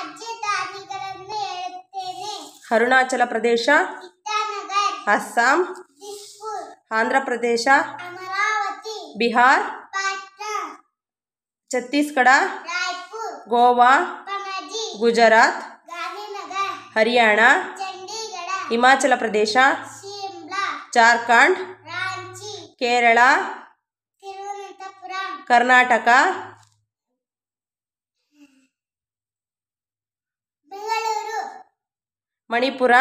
ರಾಜಧಾನಿಗಳನ್ನು ಹೇಳುತ್ತೇನೆ. ಅರುಣಾಚಲ ಪ್ರದೇಶ, ಇಟಾನಗರ್, ಅಸ್ಸಾಂ, ದಿಸ್ಪುರ್, ಆಂಧ್ರ ಪ್ರದೇಶ, ಅಮರಾವತಿ, ಬಿಹಾರ್, ಪಾಟ್ನಾ, ಛತ್ತೀಸ್ಗಢ, ರಾಯ್ಪುರ್, ಗೋವಾ, ಪಣಜಿ, ಗುಜರಾತ್, ಗಾಂಧಿನಗರ್, ಹರಿಯಾಣ, ಚಂಡೀಗಢ, ಹಿಮಾಚಲ ಪ್ರದೇಶ, ಶಿಮ್ಲಾ, ಜಾರ್ಖಂಡ್, ರಾಂಚಿ, ಕೇರಳ, ತಿರುವನಂತಪುರಂ, ಕರ್ನಾಟಕ, ಬೆಂಗಳೂರು, ಮಣಿಪುರ,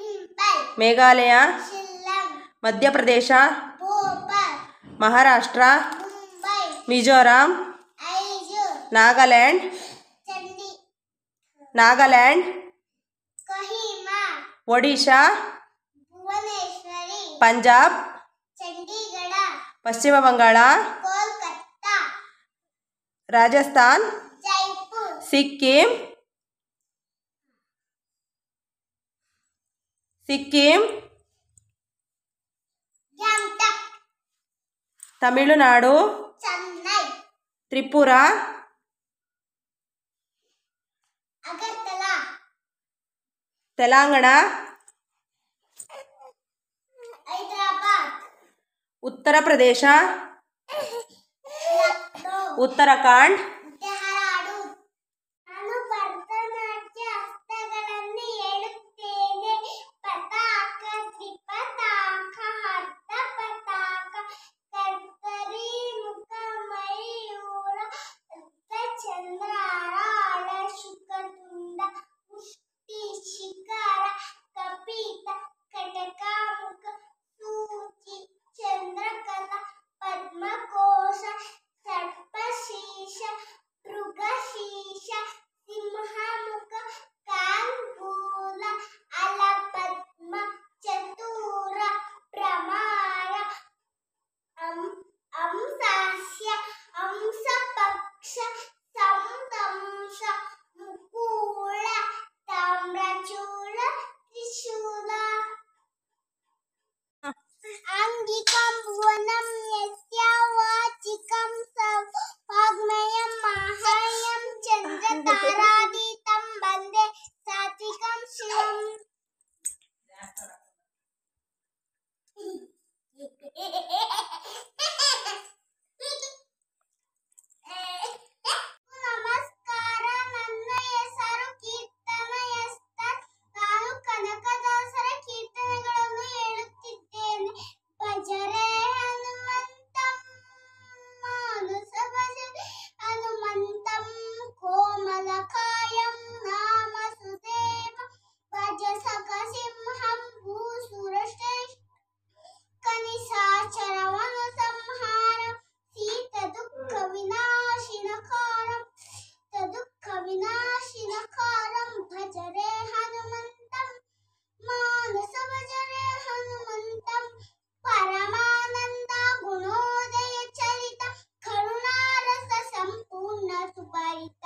ಇಂಫಾಲ್, ಮೇಘಾಲಯ, ಶಿಲ್ಲಾಂಗ್, ಮಧ್ಯಪ್ರದೇಶ, ಭೋಪಾಲ್, ಮಹಾರಾಷ್ಟ್ರ, ಮುಂಬೈ, ಮಿಜೋರಾಂ, ಐಜೂರ್, ನಾಗಾಲ್ಯಾಂಡ್, ನಾಗಾಲ್ಯಾಂಡ್, ಕೊಹಿಮಾ, ಒಡಿಶಾ, ಭುವನೇಶ್ವರಿ, ಪಂಜಾಬ್, ಚಂಡೀಗಢ, ಪಶ್ಚಿಮ ಬಂಗಾಳ, ಕೋಲ್ಕತ್ತಾ, ರಾಜಸ್ಥಾನ್, ಜೈಪುರ್, ಸಿಕ್ಕಿಂ, ಗ್ಯಾಂಗ್ಟಕ್, ತಮಿಳುನಾಡು, ಚೆನ್ನೈ, ತ್ರಿಪುರ, ಅಗರ್ತಲಾ, ತೆಲಂಗಾಣ, ಹೈದರಾಬಾದ್, ಉತ್ತರ ಪ್ರದೇಶ, ಲಕ್ನೋ, ಉತ್ತರಾಖಂಡ್, ಡೆಹ್ರಾಡೂನ್. ನಾನು ಭರತನಾಟ್ಯ ಹಸ್ತಗಳನ್ನು ಹೇಳುತ್ತೇನೆ. ಪತಾಕ, ತ್ರಿಪತಾಕ, ಅರ್ಧ ಪತಾಕ, ಕರ್ತರಿ, ಮುಖ, ಮಯೂರ, ಅರ್ಧಚಂದ್ರಾರ, ಶುಕತುಂಡ, ಮುಷ್ಟಿ, ಶಿಖರ, ಕಪಿತ, ಕಟಕ, ಮುಖ, ಸೂಚಿ, ಚಂದ್ರಕಲ, ಪದ್ಮಕೋಶ, ಸರ್ಪಶೀರ್ಷ, ಮೃಗಶೀರ್ಷ, ಸಿಂಹಮುಖ, ಕಾಂಗೂಲ, ಅಲಪದ್ಮ, ಚತುರ, ಭ್ರಮರ, ಹಂಸಾಸ್ಯ, ಹಂಸಪಕ್ಷ, ಸಂದಂಶ, ಮುಕುಳ, ತಾಮ್ರಚೂಡ, ತ್ರಿಶೂಲ. ಆಂಗಿಕಂ ಭುವನಂ ಯಸ್ಯ ವಾಚಿಕಂ ವಾಗ್ಮಯಂ ಮಾಹ್ಯಂ ಚಂದ್ರತಾರಾತೀತಂ ವಂದೇ ಸಾತ್ವಿಕಂ ಶಿವಂ. ನಮಸ್ಕಾರ, ನನ್ನ ಹೆಸರು ಕೀರ್ತನ ಎಸ್ತರ್. ನಾನು ಕನಕದಾಸರ ಕೀರ್ತನೆಗಳನ್ನು ಹೇಳುತ್ತಿದ್ದೇನೆ. ಭಜರೆ ಹನುಮಂತಂ, ಮಾನಸ ಭಜರೆ ಹನುಮಂತಂ, ಕೋಮಲಕಾಯಂ ನಾಮ ಸುದೇವ, ಭಜ ಸಖ ಸಿಂಹಂ ಭೂಸುರಶ್ರೇಷ್ಠ, ಕನಿಸಾಚರವನು ಸಂಹಾರಂ, ಸೀತ ದುಃಖ ವಿನಾಶಿನಕಾರಂ, ದುಃಖ ವಿನಾಶಿನಕಾರಂ, ಭಜರೆ ಹನುಮಂತಂ, ಮಾನಸ ಭಜರೆ ಹನುಮಂತಂ, ಪರಮಾನಂದ ಗುಣೋದಯ ಚರಿತ, ಕರುಣಾರಸ ಸಂಪೂರ್ಣ ಸುಭರಿತ,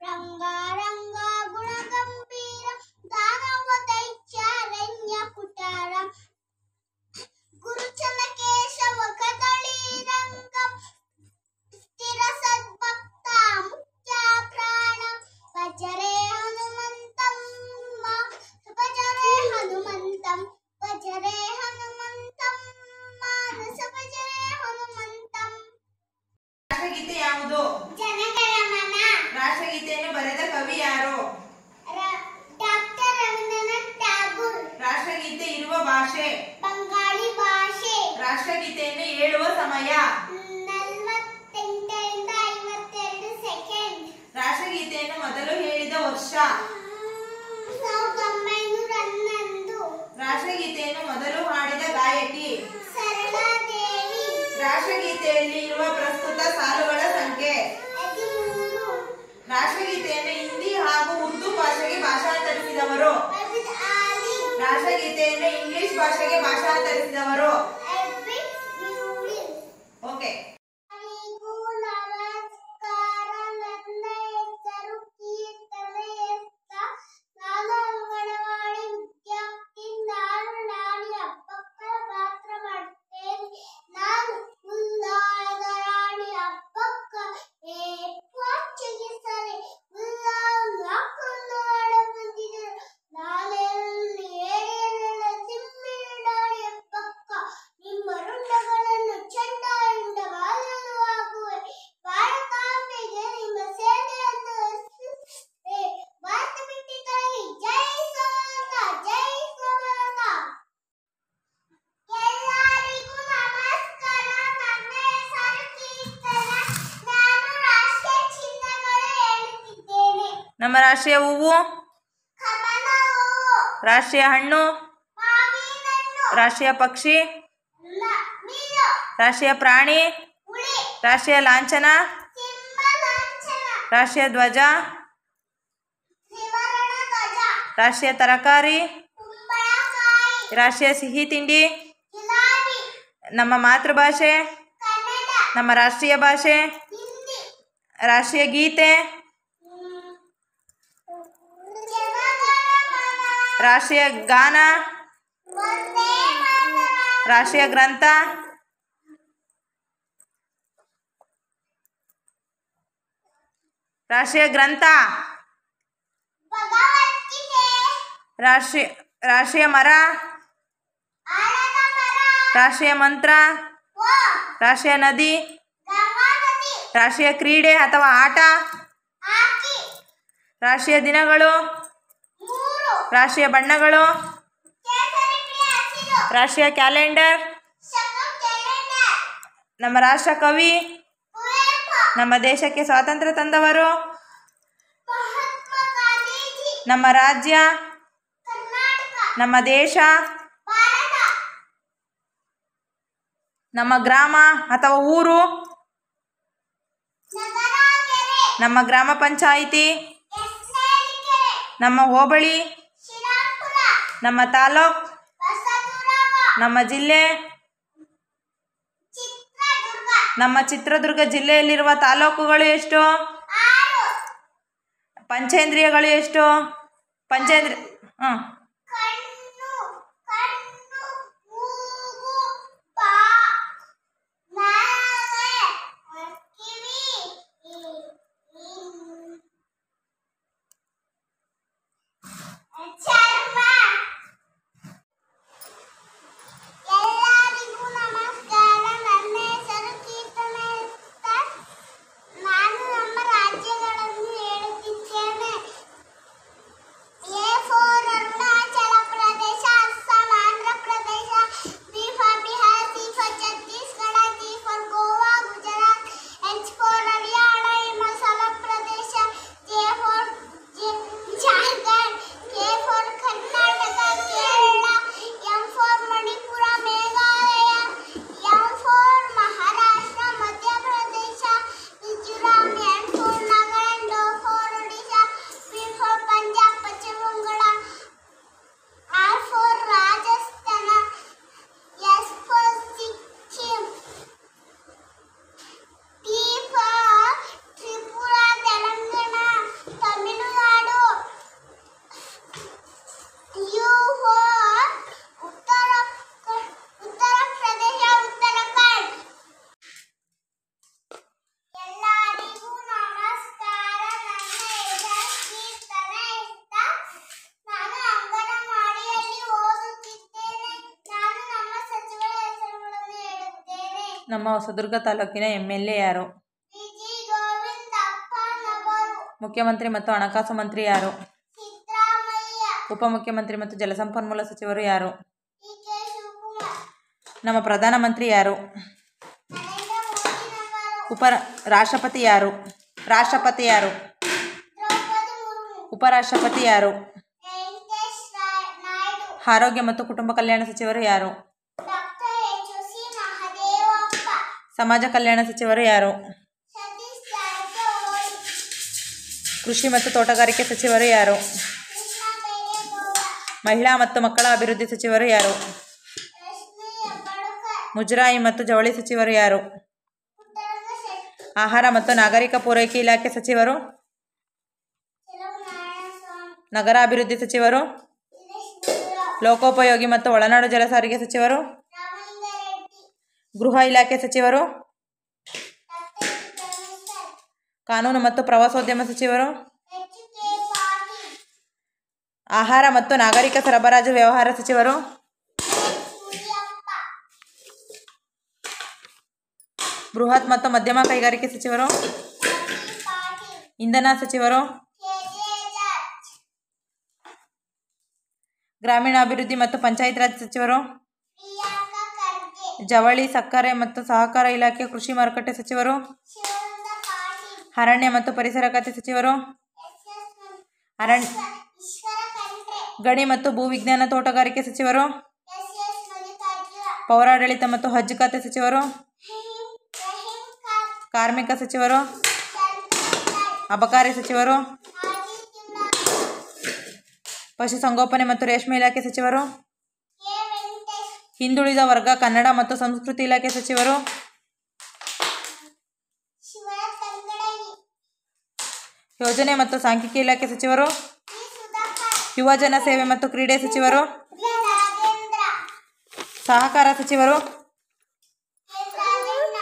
ರಂಗಾರಂಗ ಗುಣಗಂಭೀರ, ದಾನವ ದೈತ್ಯಾರಣ್ಯ ಕುಟಾರ, ಗುರುಚನ ಕೇಶವ ಕದಳೀರಂಗಂ, ಸ್ಥಿರ ಸದ್ಭಕ್ತ ಮುಖ್ಯ ಪ್ರಾಣ, ಭಜರೆ ಹನುಮಂತಂ, ಭಜರೆ ಹನುಮಂತಂ, ಭಜರೆ ಹನುಮಂತಂ, ಮಾನಸ ಭಜರೆ ಹನುಮಂತಂ. ರಾಷ್ಟ್ರಗೀತೆ ಯಾವುದು? ಜನಗಣಮನ. ರಾಷ್ಟ್ರಗೀತೆಯನ್ನು ಬರೆದ ಕವಿ ಯಾರು? ಡಾಕ್ಟರ್ ರವೀಂದ್ರನಾಥ್ ಠಾಗೂರ್. ರಾಷ್ಟ್ರಗೀತೆ ಇರುವ ಭಾಷೆ? ಬಂಗಾಳಿ ಭಾಷೆ. ರಾಷ್ಟ್ರಗೀತೆಯನ್ನು ಹೇಳುವ ಸಮಯ? 48ರಿಂದ 52 ಸೆಕೆಂಡ್. ರಾಷ್ಟ್ರಗೀತೆಯನ್ನು ಮೊದಲು ಹೇಳಿದ ವರ್ಷ? 1911. ರಾಷ್ಟ್ರಗೀತೆಯನ್ನು ಮೊದಲು ಹಾಡಿದ ಗಾಯಕಿ? ಸರಳಾದೇವಿ. ರಾಷ್ಟ್ರಗೀತೆಯಲ್ಲಿ ಇರುವ ಪ್ರಸ್ತುತ ಸಾಲುಗಳ ಸಂಖ್ಯೆ? 13. ರಾಷ್ಟ್ರಗೀತೆಯನ್ನು ಹಿಂದಿ ಹಾಗೂ ಉರ್ದು ಭಾಷೆಗೆ ಭಾಷಾಂತರಿಸಿದವರು? ಅಬಿದ್ ಆಲಿ. ರಾಷ್ಟ್ರಗೀತೆಯನ್ನು ಇಂಗ್ಲಿಷ್ ಭಾಷೆಗೆ ಭಾಷಾಂತರಿಸಿದವರು? ಎಡ್ವಿನ್ ಮ್ಯೂಲಿನ್. ಓಕೆ. ಎಲ್ಲರಿಗೂ ನಮಸ್ಕಾರ. ನನ್ನ ಹೆಸರು ಕೀರ್ತನ ಎಸ್ತರ್. ನಾನು ಅಂಗನವಾಡಿ ವಿದ್ಯಾರ್ಥಿ. ನಾನು ನಾಳೆ ಹಬ್ಬಗಳ ಪಾತ್ರ ಮಾಡುತ್ತೇನೆ. ನಾನು ಮುಂದಾದ ರಾಣಿ ಹಬ್ಬಕ್ಕ ಏ ವಾಚಿಗೆ ಸರಿ ಉಲ್ಲಾಸಕ್ಕನ್ನು ರಾಷ್ಟ್ರೀಯ ಹೂವು, ಕಮಲ ಹೂವು, ರಾಷ್ಟ್ರೀಯ ಹಣ್ಣು, ಮಾವಿನಹಣ್ಣು, ರಾಷ್ಟ್ರೀಯ ಪಕ್ಷಿ, ಮೀನು, ರಾಷ್ಟ್ರೀಯ ಪ್ರಾಣಿ, ಹುಳಿ, ರಾಷ್ಟ್ರೀಯ ಲಾಂಛನ, ಸಿಂಹಲಾಂಛನ, ರಾಷ್ಟ್ರೀಯ ಧ್ವಜ, ತ್ರಿವರ್ಣ ಧ್ವಜ, ರಾಷ್ಟ್ರೀಯ ತರಕಾರಿ, ಕುಂಬಳಕಾಯಿ, ರಾಷ್ಟ್ರೀಯ ಸಿಹಿ ತಿಂಡಿ, ಜಿಲಾಬಿ, ನಮ್ಮ ಮಾತೃಭಾಷೆ, ಕನ್ನಡ, ನಮ್ಮ ರಾಷ್ಟ್ರೀಯ ಭಾಷೆ, ಹಿಂದಿ, ರಾಷ್ಟ್ರೀಯ ಗೀತೆ, ಜನಗಣಮನ, ರಾಷ್ಟ್ರೀಯ ಗಾನ, ವಂದೇ ಮಾತರಂ, ರಾಷ್ಟ್ರೀಯ ಗ್ರಂಥ, ರಾಷ್ಟ್ರೀಯ ಗ್ರಂಥ, ಭಗವದ್ಗೀತೆ, ರಾಷ್ಟ್ರೀಯ ಮರ, ಆಲದ ಮರ, ರಾಷ್ಟ್ರೀಯ ಮಂತ್ರ, ಓಂ, ರಾಷ್ಟ್ರೀಯ ನದಿ, ಗಂಗಾ ನದಿ, ರಾಷ್ಟ್ರೀಯ ಕ್ರೀಡೆ ಅಥವಾ ಆಟ, ಹಾಕಿ, ರಾಷ್ಟ್ರೀಯ ದಿನಗಳು, 3, ರಾಷ್ಟ್ರೀಯ ಬಣ್ಣಗಳು, ಕೇಸರಿ ಬಿಳಿ ಹಸಿರು, ರಾಷ್ಟ್ರೀಯ ಕ್ಯಾಲೆಂಡರ್, ಶಕ ಕ್ಯಾಲೆಂಡರ್, ನಮ್ಮ ರಾಷ್ಟ್ರ ಕವಿ, ಕುವೆಂಪು, ನಮ್ಮ ದೇಶಕ್ಕೆ ಸ್ವಾತಂತ್ರ್ಯ ತಂದವರು, ಮಹಾತ್ಮ ಗಾಂಧೀಜಿ, ನಮ್ಮ ರಾಜ್ಯ, ಕರ್ನಾಟಕ, ನಮ್ಮ ದೇಶ, ಭಾರತ, ನಮ್ಮ ಗ್ರಾಮ ಅಥವಾ ಊರು, ನಗರ ಕೆರೆ, ನಮ್ಮ ಗ್ರಾಮ ಪಂಚಾಯಿತಿ, ಎಸ್ನೇಲಿಕೆರೆ, ನಮ್ಮ ಹೋಬಳಿ, ಶ್ರೀರಾಂಪುರ, ನಮ್ಮ ತಾಲೂಕ್, ಬಸದುರ್ಗ, ನಮ್ಮ ಜಿಲ್ಲೆ, ಚಿತ್ರದುರ್ಗ, ನಮ್ಮ ಚಿತ್ರದುರ್ಗ ಜಿಲ್ಲೆಯಲ್ಲಿರುವ ತಾಲೂಕುಗಳು ಎಷ್ಟು? 6, ಪಂಚೇಂದ್ರಿಯಗಳು ಎಷ್ಟು? ಕಣ್ಣು, ಮೂಗು, ನಾಲಿಗೆ, ಕಿವಿ, ಚರ್ಮ. ಎಲ್ಲರಿಗೂ ನಮಸ್ಕಾರ. ನನ್ನ ಹೆಸರು ಕೀರ್ತನೆ ಅಂತ. ನಾನು ನಮ್ಮ ರಾಜ್ಯಗಳನ್ನು ಹೇಳುತ್ತಿದ್ದೇನೆ. A for Arunachal Pradesh, Assam, Andhra Pradesh, B for Bihar, C for Chhattisgarh, D for Goa, Gujarat, H for Haryana, Himachal Pradesh, J for Jharkhand, K for Karnataka, Kerala, M for Manipur, Meghalaya, M for Maharashtra, Madhya Pradesh, Mizoram, N for Nagaland, O for Odisha, P for Punjab, ಪಶ್ಚಿಮ Bangala, R for Rajasthan, S for Sikkim, T for Tripura, Telangana, Tamil Nadu, U for Uttar Pradesh, Uttarakhand. ಎಲ್ಲರಿಗೂ ನಮಸ್ಕಾರ. ನನ್ನ ಹೆಸರು ಕೀರ್ತನೆ ಅಂತ. ನಾನು ಅಂಗನವಾಡಿಯಲ್ಲಿ ಓದುತ್ತಿದ್ದೇನೆ. ನಾನು ನಮ್ಮ ಸಚಿವರ ಹೆಸರುಗಳನ್ನು ಹೇಳುತ್ತೇನೆ. ನಮ್ಮ ಹೊಸದುರ್ಗ ತಾಲೂಕಿನ MLA ಯಾರು? ವಿಜಿ ಗೋವಿಂದಪ್ಪನವರು, ಮುಖ್ಯಮಂತ್ರಿ ಮತ್ತು ಹಣಕಾಸು ಮಂತ್ರಿ ಯಾರು? ಸಿದ್ದರಾಮಯ್ಯ, ಉಪಮುಖ್ಯಮಂತ್ರಿ ಮತ್ತು ಜಲಸಂಪನ್ಮೂಲ ಸಚಿವರು ಯಾರು? ಡಿ.ಕೆ. ಶಿವಕುಮಾರ್, ನಮ್ಮ ಪ್ರಧಾನಮಂತ್ರಿ ಯಾರು? ನರೇಂದ್ರ ಮೋದಿನವರು, ರಾಷ್ಟ್ರಪತಿ ಯಾರು? ದ್ರೌಪದಿ ಮುರ್ಮು, ಉಪರಾಷ್ಟ್ರಪತಿ ಯಾರು? ವೆಂಕಟೇಶ್ ನಾಯ್ಡು, ಆರೋಗ್ಯ ಮತ್ತು ಕುಟುಂಬ ಕಲ್ಯಾಣ ಸಚಿವರು ಯಾರು? ಡಾಕ್ಟರ್ ಎಚ್.ಸಿ. ಮಹದೇವಪ್ಪ, ಸಮಾಜ ಕಲ್ಯಾಣ ಸಚಿವರು ಯಾರು? ಸತೀಶ್ ಜಾರಕಿಹೊಳಿ, ಕೃಷಿ ಮತ್ತು ತೋಟಗಾರಿಕೆ ಸಚಿವರು ಯಾರು? ಕೃಷ್ಣ ಬೈರೇಗೌಡ, ಮಹಿಳಾ ಮತ್ತು ಮಕ್ಕಳ ಅಭಿವೃದ್ಧಿ ಸಚಿವರು ಯಾರು? ರಶ್ಮಿ ಹೆಬ್ಬಾಳ್ಕರ್, ಮುಜರಾಯಿ ಮತ್ತು ಜವಳಿ ಸಚಿವರು ಯಾರು? ಪುಟ್ಟರಂಗಶೆಟ್ಟಿ, ಆಹಾರ ಮತ್ತು ನಾಗರಿಕ ಪೂರೈಕೆ ಇಲಾಖೆ ಸಚಿವರು? ಚೆಲುವನಾರಾಯಣಸ್ವಾಮಿ, ನಗರಾಭಿವೃದ್ಧಿ ಸಚಿವರು? ದಿನೇಶ್ ಗುಂಡೂರಾವ್, ಲೋಕೋಪಯೋಗಿ ಮತ್ತು ಒಳನಾಡು ಜಲ ಸಾರಿಗೆ ಸಚಿವರು? ರಾಮಲಿಂಗಾರೆಡ್ಡಿ, ಗೃಹ ಇಲಾಖೆ ಸಚಿವರು? ಡಾಕ್ಟರ್ ಪರಮೇಶ್ವರ್, ಕಾನೂನು ಮತ್ತು ಪ್ರವಾಸೋದ್ಯಮ ಸಚಿವರು? ಎಚ್.ಕೆ. ಪಾಟೀಲ್, ಆಹಾರ ಮತ್ತು ನಾಗರಿಕ ಸರಬರಾಜು ವ್ಯವಹಾರ ಸಚಿವರು? ಮುನಿಯಪ್ಪ, ಬೃಹತ್ ಮತ್ತು ಮಧ್ಯಮ ಕೈಗಾರಿಕೆ ಸಚಿವರು? ಪಾಟೀಲ್, ಇಂಧನ ಸಚಿವರು? ಕೆ.ಜೆ. ಜಾರ್ಜ್, ಗ್ರಾಮೀಣಾಭಿವೃದ್ಧಿ ಮತ್ತು ಪಂಚಾಯತ್ ರಾಜ್ ಸಚಿವರು? ಪ್ರಿಯಾಂಕಾ ಖರ್ಗೆ, ಜವಳಿ, ಸಕ್ಕರೆ ಮತ್ತು ಸಹಕಾರ ಇಲಾಖೆ ಕೃಷಿ ಮಾರುಕಟ್ಟೆ ಸಚಿವರು? ಶಿವಾನಂದ ಪಾಟೀಲ್, ಅರಣ್ಯ ಮತ್ತು ಪರಿಸರ ಖಾತೆ ಸಚಿವರು? ಎಸ್.ಎಸ್. ಅರಣ್ಯ ಈಶ್ವರ ಖಂಡ್ರೆ. ಗಣಿ ಮತ್ತು ಭೂವಿಜ್ಞಾನ ತೋಟಗಾರಿಕೆ ಸಚಿವರು. ಎಸ್ ಮಲ್ಲಿಕಾರ್ಜುನ. ಪೌರಾಡಳಿತ ಮತ್ತು ಹಜ್ ಖಾತೆ ಸಚಿವರು. ರಹೀಂ ಖಾನ್. ಕಾರ್ಮಿಕ ಸಚಿವರು. ಶಂಕರ್ ಅಬಕಾರಿ ಸಚಿವರು. ಆದಿತ್ಯುಲ್ಲಾ. ಪಶುಸಂಗೋಪನೆ ಮತ್ತು ರೇಷ್ಮೆ ಇಲಾಖೆ ಸಚಿವರು. ಕೆ ವೆಂಕಟೇಶ್. ಹಿಂದುಳಿದ ವರ್ಗ ಕನ್ನಡ ಮತ್ತು ಸಂಸ್ಕೃತಿ ಇಲಾಖೆ ಸಚಿವರು. ಶಿವ ತಂಗಡಗಿ. ಯೋಜನೆ ಮತ್ತು ಸಾಂಖ್ಯಿಕ ಇಲಾಖೆ ಸಚಿವರು. ವಿ ಸುಧಾಕರ್. ಯುವಜನ ಸೇವೆ ಮತ್ತು ಕ್ರೀಡೆ ಸಚಿವರು. ರಾಜೇಂದ್ರ. ಸಹಕಾರ ಸಚಿವರು. ಎಸ್ ರಾಜಣ್ಣ.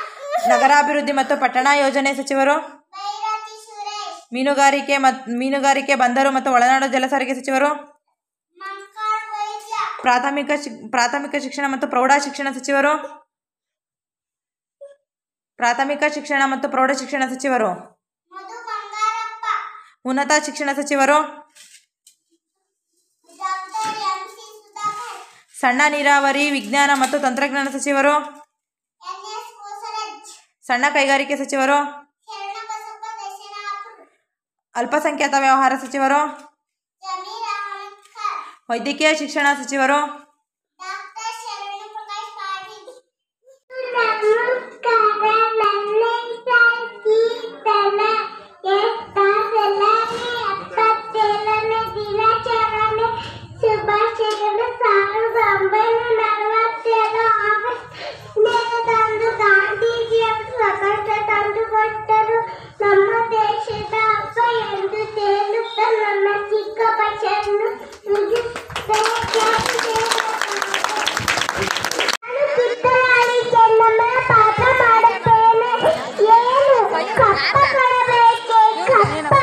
ನಗರಾಭಿವೃದ್ಧಿ ಮತ್ತು ಪಟ್ಟಣ ಯೋಜನೆ ಸಚಿವರು. ಭೈರತಿ ಸುರೇಶ್. ಮೀನುಗಾರಿಕೆ ಬಂದರು ಮತ್ತು ಒಳನಾಡು ಜಲಸಾರಿಗೆ ಸಚಿವರು. ಮಂಕಾಳ್ ವೈದ್ಯ. ಪ್ರಾಥಮಿಕ ಶಿಕ್ಷಣ ಮತ್ತು ಪ್ರೌಢ ಶಿಕ್ಷಣ ಸಚಿವರು. ಪ್ರಾಥಮಿಕ ಶಿಕ್ಷಣ ಮತ್ತು ಪ್ರೌಢ ಶಿಕ್ಷಣ ಸಚಿವರು. ಮಧು ಬಂಗಾರಪ್ಪ. ಉನ್ನತ ಶಿಕ್ಷಣ ಸಚಿವರು. Doctor M C. ಸುಧಾಕರ್. ಸಣ್ಣ ನೀರಾವರಿ ವಿಜ್ಞಾನ ಮತ್ತು ತಂತ್ರಜ್ಞಾನ ಸಚಿವರು. ಎನ್.ಎಸ್. ಕೋಸರಜ್. ಸಣ್ಣ ಕೈಗಾರಿಕೆ ಸಚಿವರು. ಶರಣಬಸಪ್ಪ ದಶನಾಪುರ. ಅಲ್ಪಸಂಖ್ಯಾತ ವ್ಯವಹಾರ ಸಚಿವರು. ಜಮೀರ್ ಅಹಮದ್ ಖಾನ್. ವೈದ್ಯಕೀಯ ಶಿಕ್ಷಣ ಸಚಿವರು. ಡಾಕ್ಟರ್ ಶರಣ ಪ್ರಕಾಶ್ ಪಾಟೀಲ್. ನಮಸ್ಕಾರ, ನನ್ನ ಹೆಸರು ಕೀರ್ತನ. ಎಪ್ಪತ್ತೇಳನೇ ದಿನಾಚರಣೆ ಶುಭಾಶಯಗಳು. 1947 ಆಗಸ್ಟ್ 17ರಂದು ಗಾಂಧೀಜಿಯವರು ಸ್ವತಂತ್ರ ತಂದುಕೊಟ್ಟರು. ನಮ್ಮ ದೇಶದ ಹಬ್ಬ ಎಂದು ತೇಲುತ್ತಾ ನನ್ನ ಚಿಕ್ಕ ಭಾಷೆಯನ್ನು ನಾನು ಕಿತ್ತೂರಾಣಿ ಚೆನ್ನಮ್ಮನ ಪಾತ್ರ ಮಾಡುತ್ತೇನೆ. ಏನು ಕಪ್ಪ ಕೊಡಬೇಕೆ ಕಪ್ಪ,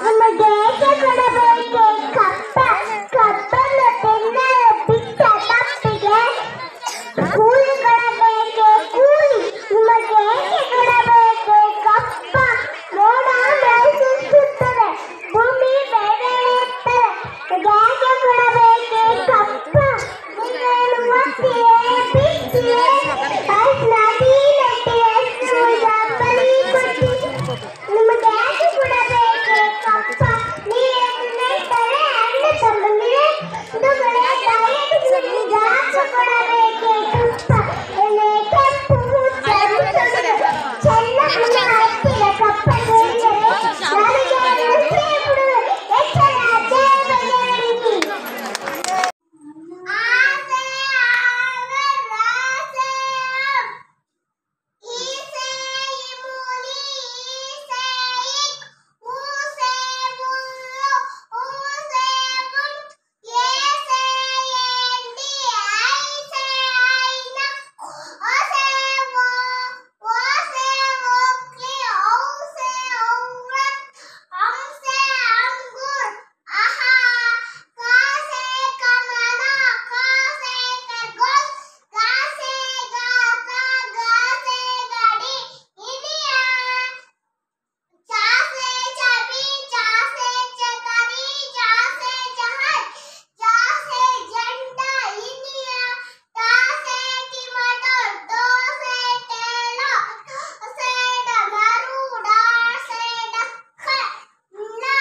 ನಮ್ಮ ದೇಶ ಕೊಡಬೇಕೆ ಕಪ್ಪ. ಕಪ್ಪನ್ನು ತಿನ್ನಲು ಬಿಟ್ಟ ತಪ್ಪಿಗೆ ಕೂಲಿ ಕೊಡಬೇಕೆ ಕೂಲಿ, ನಿಮ್ಮ ದೇಶ ಕೊಡಬೇಕೆ ಕಪ್ಪ. ಮೋಡ ಮೇಲ್ಸುತ್ತದೆ, ಭೂಮಿ ಬೆಳೆಯುತ್ತದೆ, ದೇಶ ಕೊಡಬೇಕೆ ಕಪ್ಪ. ನಿನ್ನನ್ನು ಒತ್ತಿಯೇ ಬಿಟ್ಟಿಯೇ ನದಿ ನಟ್ಟಿಯೇ ಬಲಿ ಕೊಟ್ಟಿ, ನಿಮ್ಮ ದೇಶ ಕೊಡಬೇಕೆ ಕಪ್ಪ. ನೀರನ್ನು ನೆಟ್ಟರೆ ಅಣ್ಣ ತಮ್ಮನಿಗೆ ದುಬಳೆ ತಾಯಿಗೆ ಗಾಸ ಕೊಡಬೇಕೆ ಕಪ್ಪ. ಎಲೆ ಕೆಂಪು ಚೆನ್ನಮ್ಮನ ಹತ್ತಿರ ಕಪ್ಪ ಕೇಳಿದರೆ ನನಗೆ ನುಸಿ ಬಿಡುವೆ. ಎಚ್ಚರ ದೇವರಿಗೆ. ಆಸೆ ಆಗರಾಸೆ ಈಸೆ ಇಮುಲಿ ಈಸೆ ಇಕ್ ಊಸೆ ಮುಲ್ಲು ಊಸೆ ಮುಂಟ್ ಏಸೆ ಎಂಡಿ ಐಸೆ ಐನ ಓಸೆ ಓಸೆ ಓಕ್ಲಿ ಔಸೆ ಔರತ್ ಅಂಸೆ ಅಂಗುರ್ ಆಹಾ ಕಾಸೆ ಕಮಲ ಕಾಸೆ ಖರ್ಗೋಶ್ ಕಾಸೆ ಗಾತಾ ಗಾಸೆ ಗಡಿ ಇಲಿಯಾ ಚಾಸೆ ಚಬಿ ಚಾಸೆ ಚತರಿ ಚಾಸೆ ಜಹಾಜ್ ಚಾಸೆ ಜಂಡಾ ಇಲಿಯಾ ಟಾಸೆ ಟಿಮಟೋ ದೋಸೆ ಟೇಲೋ ಸೆ ಡಮರು ಡಾಸೆ ಡಕ್ಕ ನಾ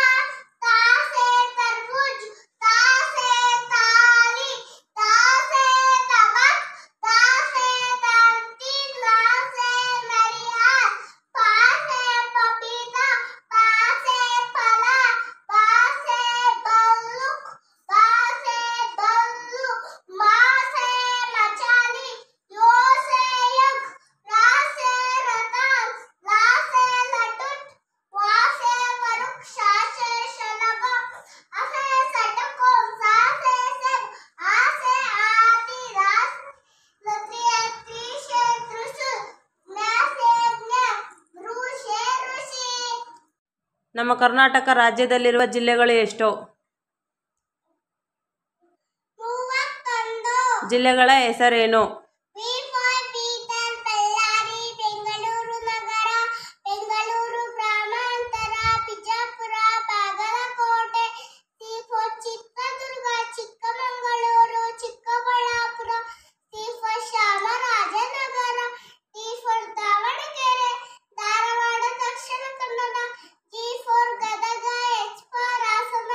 ತಾಸೆ ತರ್ಬೂಜ್ ತಾಸೆ ತಾಲಿ ತಾಸೆ ತಬಕ್ ತಾಸೆ ತಂತಿ ನಾಸೆ ನರಿಯಾ ಪಾಸೆ ಪಪೀತಾ ಪಾಸೆ ಫಲ ಪಾಸೆ ಬಲ್ಲುಕ್ ಪಾಸೆ ಬಲ್ಲು ಮಾಸೆ ಮಚಾಲಿ ಯೋಸೆ ಯಗ್ ರಾಸೆ ರತಾನ್ ಲಾಸೆ ಲಟುಟ್ ವಾಸೆ ವರುಕ್ ಶಾಸೆ ಶಲಭ ಅಸೆ ಸಟಕೋಂ ಸಾಸೆ ಸೆಬ್ ಆಸೆ ಆತಿ ರಾಸ್ ಲತ್ರಿಯ ತ್ರಿಶೆ ತ್ರಿಶು ಜ್ಞಾಸೆ ಜ್ಞ ಋಷೆ ಋಷಿ. ನಮ್ಮ ಕರ್ನಾಟಕ ರಾಜ್ಯದಲ್ಲಿರುವ ಜಿಲ್ಲೆಗಳು ಎಷ್ಟು? 31. ಜಿಲ್ಲೆಗಳ ಹೆಸರೇನು? ವಿ ಫಾರ್ ಬೀದರ್, ಬಳ್ಳಾರಿ, ಬೆಂಗಳೂರು ನಗರ, ಬೆಂಗಳೂರು ಗ್ರಾಮಾಂತರ, Bijapur, Bagalkot. C for Chitradurga, Chikkamagaluru, Chikkaballapur. C for Chamarajanagar. D for Davanagere, Dharwad, Dakshina Kannada. G for Gadag, H for Hassan,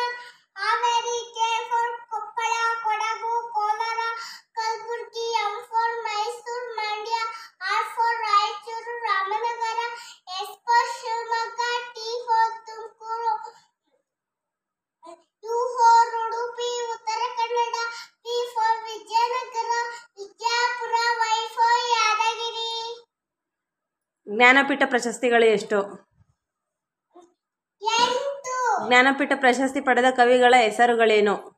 ಜ್ಞಾನಪೀಠ ಪ್ರಶಸ್ತಿಗಳು ಎಷ್ಟು? 8. ಜ್ಞಾನಪೀಠ ಪ್ರಶಸ್ತಿ ಪಡೆದ ಕವಿಗಳ ಹೆಸರುಗಳೇನು?